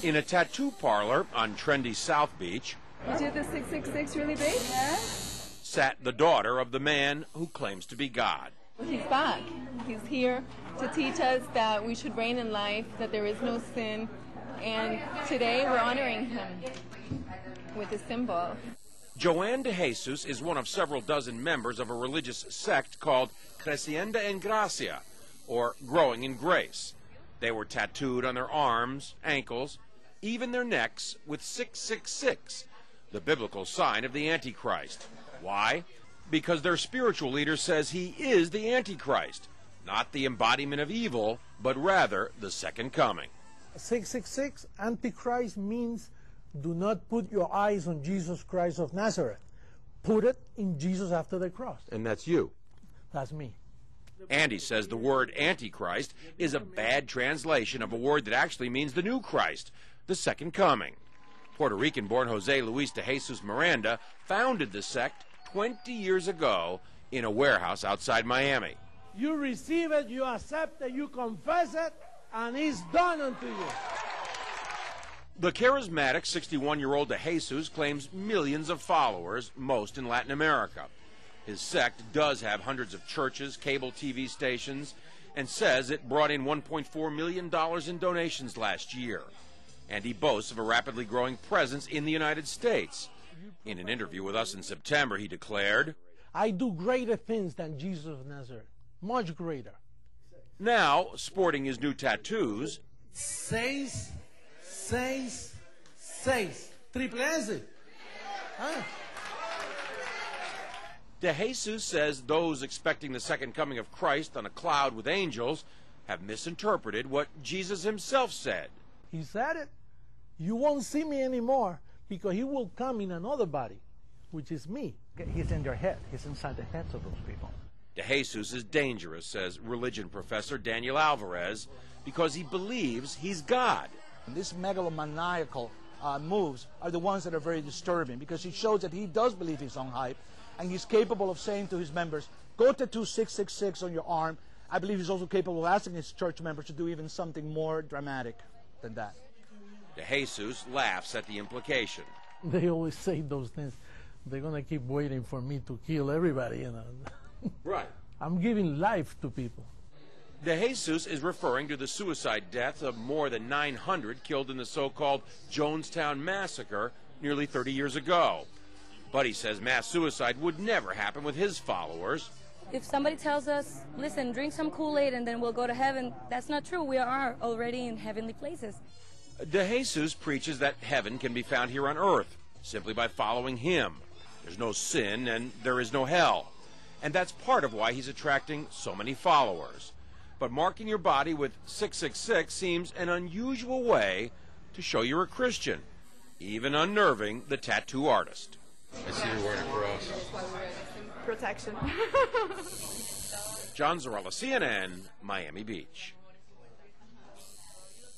In a tattoo parlor on trendy South Beach, You did the 666 really big? Yeah. sat the daughter of the man who claims to be God. He's back. He's here to teach us that we should reign in life, that there is no sin, and today we're honoring him with a symbol. Joanne de Jesus is one of several dozen members of a religious sect called Creciendo en Gracia, or Growing in Grace. They were tattooed on their arms, ankles, even their necks with 666, the biblical sign of the Antichrist. Why? Because their spiritual leader says he is the Antichrist, not the embodiment of evil, but rather the second coming. 666, Antichrist means do not put your eyes on Jesus Christ of Nazareth. Put it in Jesus after the cross. And that's you. That's me. Andy says the word Antichrist is a bad translation of a word that actually means the new Christ, the second coming. Puerto Rican-born Jose Luis de Jesus Miranda founded the sect 20 years ago in a warehouse outside Miami. You receive it, you accept it, you confess it, and it's done unto you. The charismatic 61-year-old de Jesus claims millions of followers, most in Latin America. His sect does have hundreds of churches, cable TV stations, and says it brought in $1.4 million in donations last year. And he boasts of a rapidly growing presence in the United States. In an interview with us in September, he declared, I do greater things than Jesus of Nazareth, much greater. Now, sporting his new tattoos, 666, triple S. Huh? de Jesus says those expecting the second coming of Christ on a cloud with angels have misinterpreted what Jesus himself said. He said it. You won't see me anymore because he will come in another body, which is me. He's in their head. He's inside the heads of those people. De Jesus is dangerous, says religion professor Daniel Alvarez, because he believes he's God. These megalomaniacal moves are the ones that are very disturbing because it shows that he does believe his own hype, and he's capable of saying to his members, go tattoo 666 on your arm. I believe he's also capable of asking his church members to do even something more dramatic than that. De Jesus laughs at the implication. They always say those things. They're going to keep waiting for me to kill everybody, you know. Right. I'm giving life to people. De Jesus is referring to the suicide deaths of more than 900 killed in the so-called Jonestown Massacre nearly 30 years ago. But he says mass suicide would never happen with his followers. If somebody tells us, listen, drink some Kool-Aid and then we'll go to heaven, that's not true. We are already in heavenly places. De Jesus preaches that heaven can be found here on earth simply by following him. There's no sin and there is no hell. And that's part of why he's attracting so many followers. But marking your body with 666 seems an unusual way to show you're a Christian, even unnerving the tattoo artist. I see you're wearing a cross. Protection. John Zarella, CNN, Miami Beach.